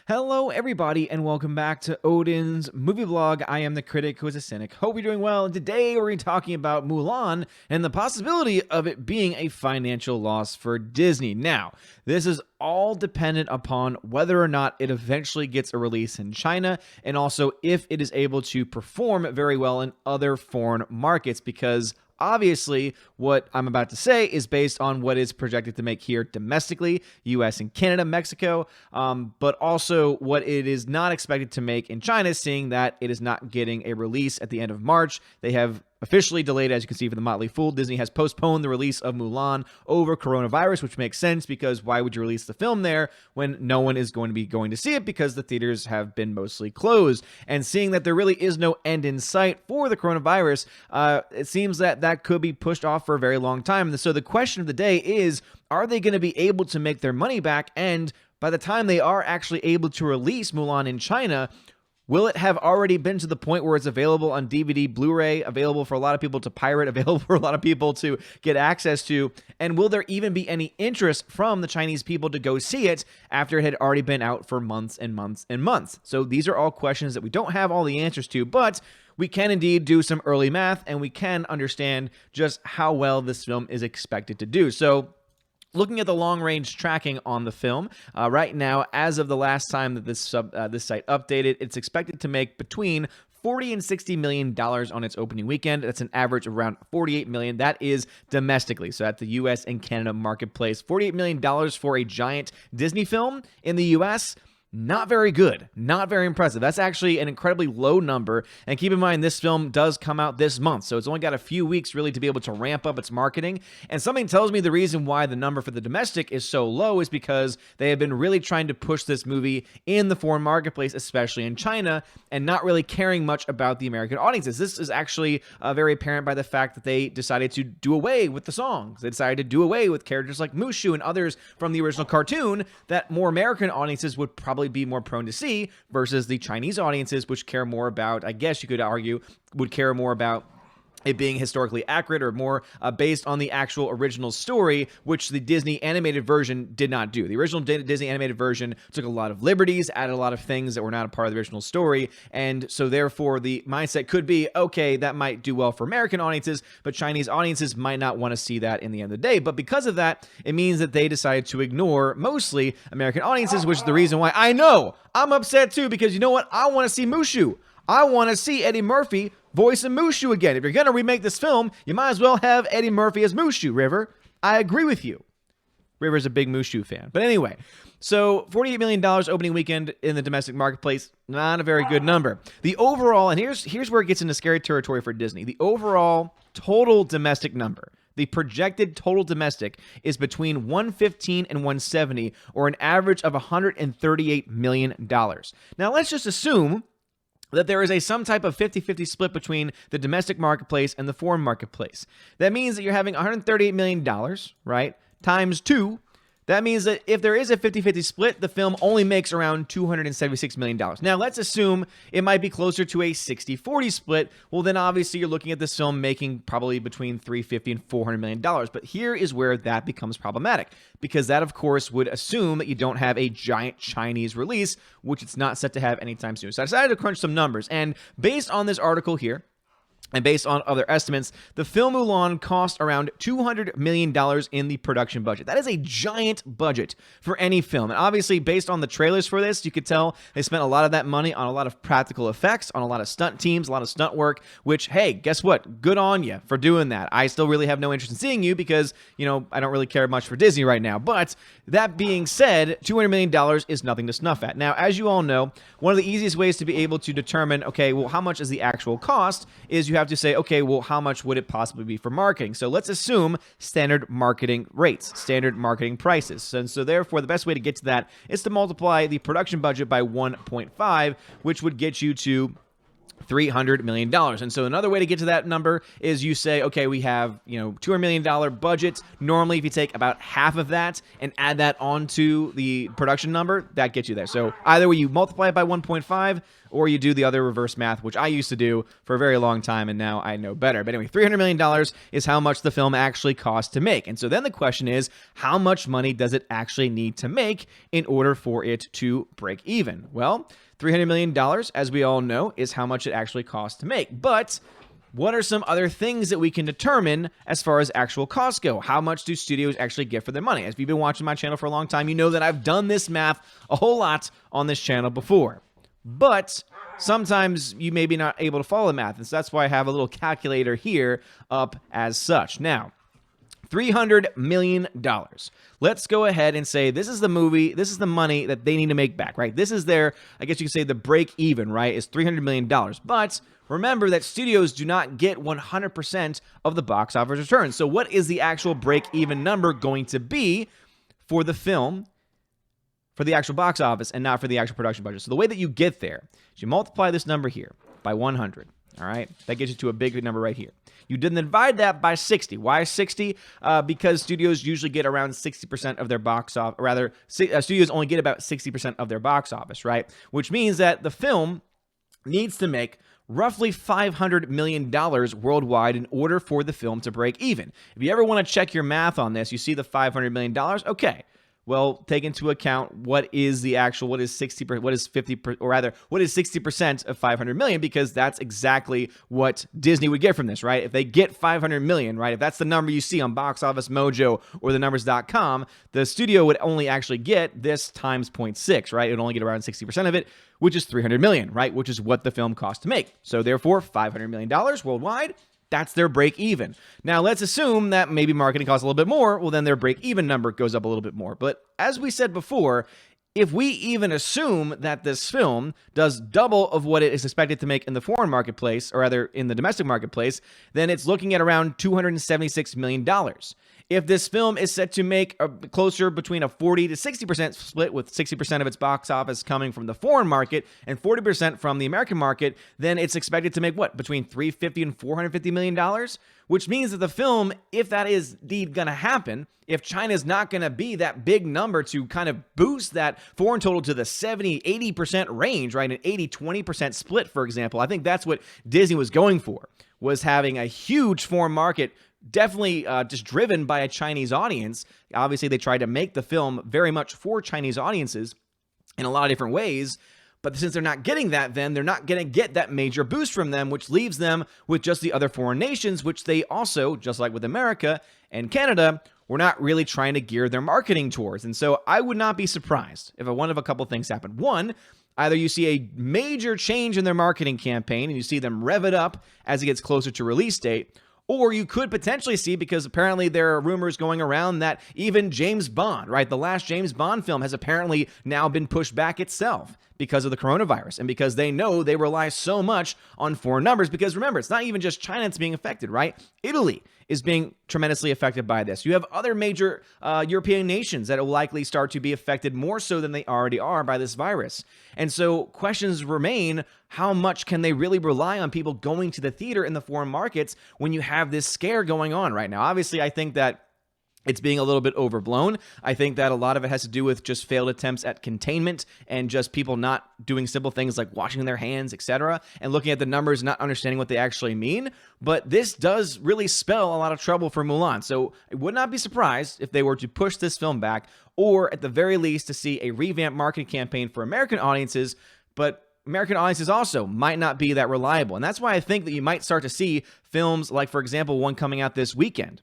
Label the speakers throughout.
Speaker 1: Hello, everybody, and welcome back to Odin's movie blog. I am the critic who is a cynic. Hope you're doing well. And today we're going to be talking about Mulan and the possibility of it being a financial loss for Disney. Now, this is all dependent upon whether or not it eventually gets a release in China, and also if it is able to perform very well in other foreign markets, because obviously, what I'm about to say is based on what is projected to make here domestically, US and Canada, Mexico, but also what it is not expected to make in China, seeing that it is not getting a release at the end of March. They have officially delayed, as you can see, for the Motley Fool. Disney has postponed the release of Mulan over coronavirus, which makes sense because why would you release the film there when no one is going to be going to see it because the theaters have been mostly closed? And seeing that there really is no end in sight for the coronavirus, it seems that that could be pushed off for a very long time. And so the question of the day is, are they going to be able to make their money back? And by the time they are actually able to release Mulan in China, will it have already been to the point where it's available on DVD, Blu-ray, available for a lot of people to pirate, available for a lot of people to get access to? And will there even be any interest from the Chinese people to go see it after it had already been out for months and months and months? So these are all questions that we don't have all the answers to, but we can indeed do some early math and we can understand just how well this film is expected to do. So looking at the long-range tracking on the film, right now, as of the last time that this site updated, it's expected to make between $40 and $60 million on its opening weekend. That's an average of around $48 million. That is domestically, so at the U.S. and Canada marketplace. $48 million for a giant Disney film in the U.S., not very good, not very impressive. That's actually an incredibly low number. And keep in mind, this film does come out this month, so it's only got a few weeks really to be able to ramp up its marketing. And something tells me the reason why the number for the domestic is so low is because they have been really trying to push this movie in the foreign marketplace, especially in China, and not really caring much about the American audiences. This is actually very apparent by the fact that they decided to do away with the songs. They decided to do away with characters like Mushu and others from the original cartoon that more American audiences would probably be more prone to see versus the Chinese audiences, which care more about, I guess you could argue, would care more about it being historically accurate or more based on the actual original story, which the Disney animated version did not do. The original Disney animated version took a lot of liberties, added a lot of things that were not a part of the original story, and so therefore the mindset could be, okay, that might do well for American audiences, but Chinese audiences might not want to see that in the end of the day. But because of that, it means that they decided to ignore mostly American audiences, which is the reason why I know I'm upset too, because you know what? I want to see Mushu. I want to see Eddie Murphy voicing Mushu again. If you're going to remake this film, you might as well have Eddie Murphy as Mushu, River. I agree with you. River's a big Mushu fan. But anyway, so $48 million opening weekend in the domestic marketplace, not a very good number. The overall, and here's where it gets into scary territory for Disney, the overall total domestic number, the projected total domestic, is between 115 and 170, or an average of $138 million. Now, let's just assume that there is some type of 50-50 split between the domestic marketplace and the foreign marketplace. That means that you're having $138 million, right, times 2. That means that if there is a 50-50 split, the film only makes around $276 million. Now, let's assume it might be closer to a 60-40 split. Well, then obviously you're looking at this film making probably between $350 and $400 million. But here is where that becomes problematic, because that, of course, would assume that you don't have a giant Chinese release, which it's not set to have anytime soon. So I decided to crunch some numbers. And based on this article here, and based on other estimates, the film Mulan cost around $200 million in the production budget. That is a giant budget for any film. And obviously, based on the trailers for this, you could tell they spent a lot of that money on a lot of practical effects, on a lot of stunt teams, a lot of stunt work, which, hey, guess what? Good on you for doing that. I still really have no interest in seeing you because, I don't really care much for Disney right now. But that being said, $200 million is nothing to snuff at. Now, as you all know, one of the easiest ways to be able to determine, okay, well, how much is the actual cost is you have to say, okay, well, how much would it possibly be for marketing? So let's assume standard marketing rates, standard marketing prices. And so therefore, the best way to get to that is to multiply the production budget by 1.5, which would get you to $300 million. And so another way to get to that number is you say, okay, we have, $200 million budget. Normally, if you take about half of that and add that onto the production number, that gets you there. So either way, you multiply it by 1.5 or you do the other reverse math, which I used to do for a very long time, and now I know better. But anyway, $300 million is how much the film actually costs to make. And so then the question is, how much money does it actually need to make in order for it to break even? Well, $300 million, as we all know, is how much it actually costs to make. But what are some other things that we can determine as far as actual costs go? How much do studios actually get for their money? As you've been watching my channel for a long time, you know that I've done this math a whole lot on this channel before. But sometimes you may be not able to follow the math, and so that's why I have a little calculator here up as such. Now, $300 million. Let's go ahead and say this is the movie, this is the money that they need to make back, right? This is their, I guess you could say the break even, right, is $300 million. But remember that studios do not get 100% of the box office return. So what is the actual break even number going to be for the film, for the actual box office, and not for the actual production budget? So the way that you get there is you multiply this number here by 100. All right, that gets you to a big number right here. You didn't divide that by 60. Why 60? Because studios usually get around 60% of their box office, or rather, studios only get about 60% of their box office, right? Which means that the film needs to make roughly $500 million worldwide in order for the film to break even. If you ever want to check your math on this, you see the $500 million, okay. Well, take into account what is 60%, what is 50%, or rather, what is 60% of 500 million, because that's exactly what Disney would get from this, right? If they get 500 million, right? If that's the number you see on Box Office Mojo or thenumbers.com, the studio would only actually get this times 0.6, right? It would only get around 60% of it, which is 300 million, right? Which is what the film costs to make. So therefore, $500 million worldwide. That's their break even. Now, let's assume that maybe marketing costs a little bit more. Well, then their break even number goes up a little bit more. But as we said before, if we even assume that this film does double of what it is expected to make in the foreign marketplace, or rather in the domestic marketplace, then it's looking at around $276 million. If this film is set to make closer between a 40 to 60% split, with 60% of its box office coming from the foreign market and 40% from the American market, then it's expected to make what? Between $350 and $450 million? Which means that the film, if that is indeed going to happen, if China's not going to be that big number to kind of boost that foreign total to the 70, 80% range, right? An 80-20% split, for example. I think that's what Disney was going for, was having a huge foreign market, definitely just driven by a Chinese audience. Obviously, they tried to make the film very much for Chinese audiences in a lot of different ways. But since they're not getting that, then they're not going to get that major boost from them, which leaves them with just the other foreign nations, which they also, just like with America and Canada, were not really trying to gear their marketing towards. And so I would not be surprised if one of a couple things happened. One, either you see a major change in their marketing campaign and you see them rev it up as it gets closer to release date, or you could potentially see, because apparently there are rumors going around that even James Bond, right, the last James Bond film has apparently now been pushed back itself because of the coronavirus, and because they know they rely so much on foreign numbers. Because remember, it's not even just China that's being affected, right? Italy is being tremendously affected by this. You have other major European nations that will likely start to be affected more so than they already are by this virus. And so questions remain, how much can they really rely on people going to the theater in the foreign markets when you have this scare going on right now? Obviously, I think that it's being a little bit overblown. I think that a lot of it has to do with just failed attempts at containment and just people not doing simple things like washing their hands, etc., and looking at the numbers, not understanding what they actually mean. But this does really spell a lot of trouble for Mulan. So I would not be surprised if they were to push this film back, or at the very least to see a revamped marketing campaign for American audiences. But American audiences also might not be that reliable. And that's why I think that you might start to see films like, for example, one coming out this weekend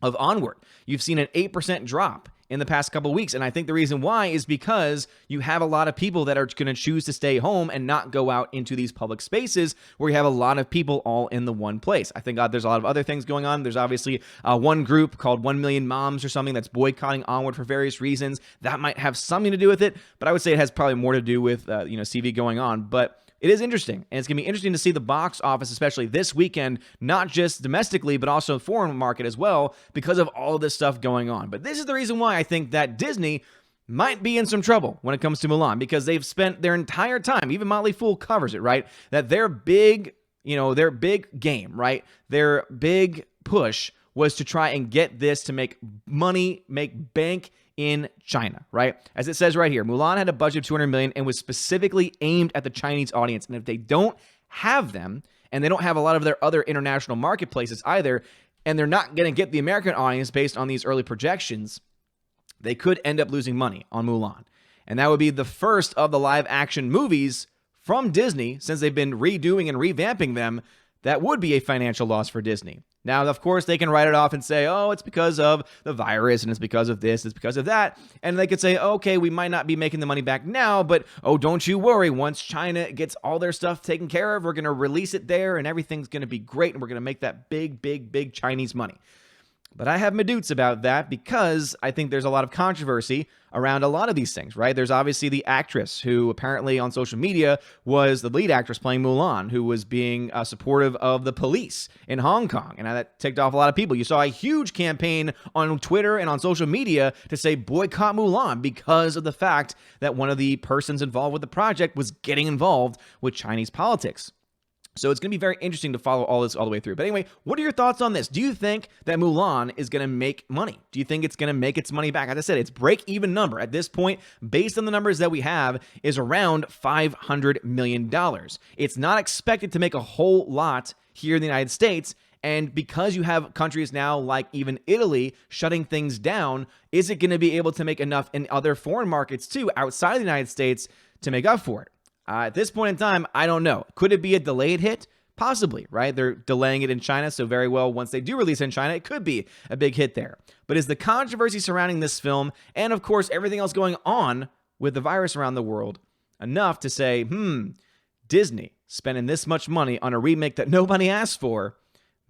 Speaker 1: of Onward. You've seen an 8% drop in the past couple of weeks. And I think the reason why is because you have a lot of people that are going to choose to stay home and not go out into these public spaces where you have a lot of people all in the one place. I think there's a lot of other things going on. There's obviously one group called 1 Million Moms or something that's boycotting Onward for various reasons. That might have something to do with it, but I would say it has probably more to do with CV going on. But it is interesting, and it's going to be interesting to see the box office, especially this weekend, not just domestically, but also foreign market as well, because of all of this stuff going on. But this is the reason why I think that Disney might be in some trouble when it comes to Mulan, because they've spent their entire time, even Motley Fool covers it, right? That their big, their big game, right? Their big push was to try and get this to make money, make bank in China, right? As it says right here, Mulan had a budget of 200 million and was specifically aimed at the Chinese audience. And if they don't have them, and they don't have a lot of their other international marketplaces either, and they're not going to get the American audience based on these early projections, they could end up losing money on Mulan. And that would be the first of the live action movies from Disney, since they've been redoing and revamping them, that would be a financial loss for Disney. Now, of course, they can write it off and say, oh, it's because of the virus, and it's because of this, it's because of that. And they could say, okay, we might not be making the money back now, but oh, don't you worry. Once China gets all their stuff taken care of, we're going to release it there, and everything's going to be great, and we're going to make that big, big, big Chinese money. But I have my doubts about that, because I think there's a lot of controversy around a lot of these things, right? There's obviously the actress who apparently on social media was the lead actress playing Mulan, who was being supportive of the police in Hong Kong. And that ticked off a lot of people. You saw a huge campaign on Twitter and on social media to say boycott Mulan because of the fact that one of the persons involved with the project was getting involved with Chinese politics. So it's going to be very interesting to follow all this all the way through. But anyway, what are your thoughts on this? Do you think that Mulan is going to make money? Do you think it's going to make its money back? As I said, its break-even number at this point, based on the numbers that we have, is around $500 million. It's not expected to make a whole lot here in the United States. And because you have countries now like even Italy shutting things down, is it going to be able to make enough in other foreign markets too, outside of the United States, to make up for it? At this point in time, I don't know. Could it be a delayed hit? Possibly, right? They're delaying it in China, so very well, once they do release it in China, it could be a big hit there. But is the controversy surrounding this film, and of course everything else going on with the virus around the world, enough to say, Disney spending this much money on a remake that nobody asked for,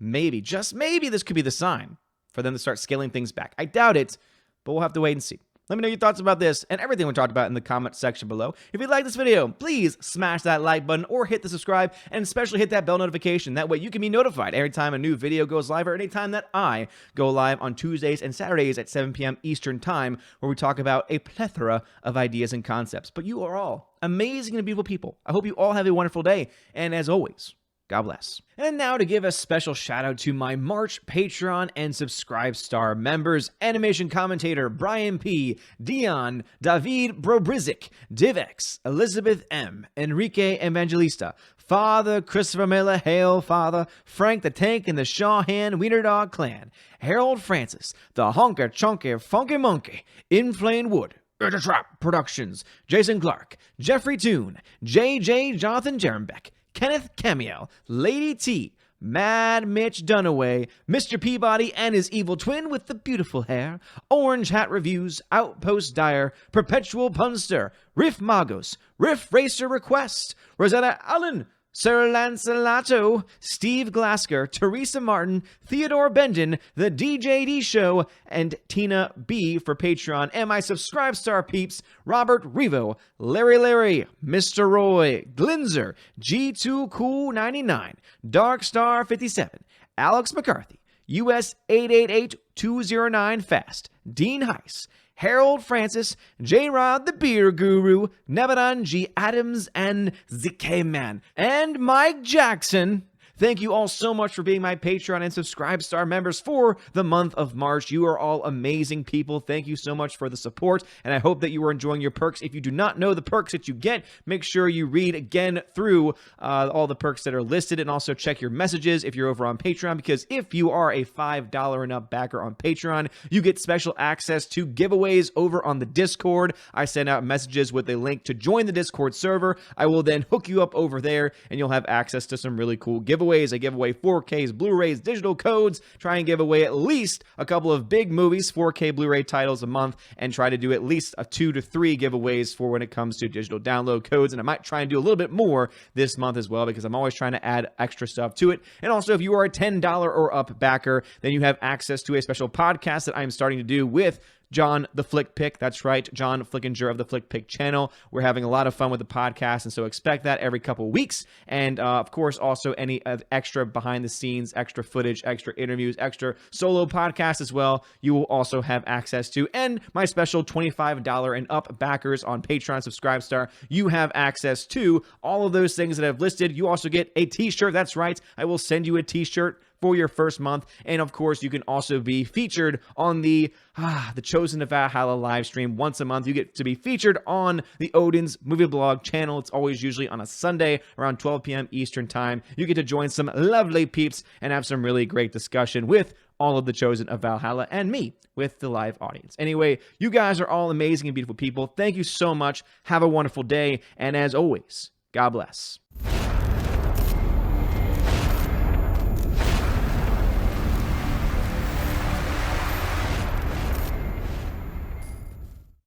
Speaker 1: maybe, just maybe this could be the sign for them to start scaling things back. I doubt it, but we'll have to wait and see. Let me know your thoughts about this and everything we talked about in the comment section below. If you like this video, please smash that like button or hit the subscribe, and especially hit that bell notification. That way you can be notified every time a new video goes live, or anytime that I go live on Tuesdays and Saturdays at 7 p.m. Eastern Time, where we talk about a plethora of ideas and concepts. But you are all amazing and beautiful people. I hope you all have a wonderful day, and as always, God bless. And now to give a special shout out to my March Patreon and Subscribe Star members: animation commentator Brian P., Dion, David Brobrizik, Divex, Elizabeth M., Enrique Evangelista, Father Christopher Miller, Hail Father, Frank the Tank and the Shawhan Wiener Dog Clan, Harold Francis, the Honker Chonker Funky Monkey, Inflame Wood, Trap Productions, Jason Clark, Jeffrey Toon, JJ Jonathan Jerembeck, Kenneth Camiel, Lady T, Mad Mitch Dunaway, Mr. Peabody and his evil twin with the beautiful hair, Orange Hat Reviews, Outpost Dyer, Perpetual Punster, Riff Magos, Riff Racer Request, Rosetta Allen, Sir Lancelato, Steve Glasker, Teresa Martin, Theodore Bendon, The DJD Show, and Tina B for Patreon, and my Subscribe Star peeps: Robert Revo, Larry, Mr. Roy, Glinzer, G2 Cool 99, Dark Star 57, Alex McCarthy, US 888209 Fast, Dean Heiss, Harold Francis, J-Rod the Beer Guru, Nebadan G. Adams, and ZK Man, and Mike Jackson. Thank you all so much for being my Patreon and Subscribe Star members for the month of March. You are all amazing people. Thank you so much for the support, and I hope that you are enjoying your perks. If you do not know the perks that you get, make sure you read again through all the perks that are listed, and also check your messages if you're over on Patreon, because if you are a $5 and up backer on Patreon, you get special access to giveaways over on the Discord. I send out messages with a link to join the Discord server. I will then hook you up over there, and you'll have access to some really cool giveaways. I give away 4Ks, Blu-rays, digital codes, try and give away at least a couple of big movies, 4K Blu-ray titles a month, and try to do at least 2 to 3 giveaways for when it comes to digital download codes. And I might try and do a little bit more this month as well, because I'm always trying to add extra stuff to it. And also, if you are a $10 or up backer, then you have access to a special podcast that I'm starting to do with John the Flick Pick. That's right, John Flickinger of the Flick Pick channel. We're having a lot of fun with the podcast, and so expect that every couple weeks. And of course, also any extra behind the scenes, extra footage, extra interviews, extra solo podcasts as well, you will also have access to. And my special $25 and up backers on Patreon, Subscribestar, you have access to all of those things that I've listed. You also get a t-shirt. That's right, I will send you a t-shirt for your first month. And of course, you can also be featured on the Chosen to Valhalla live stream once a month. You get to be featured on the Odin's Movie Blog channel. It's always usually on a Sunday around 12 p.m. Eastern time. You get to join some lovely peeps and have some really great discussion with all of the Chosen of Valhalla and me with the live audience. Anyway, you guys are all amazing and beautiful people. Thank you so much. Have a wonderful day. And as always, God bless.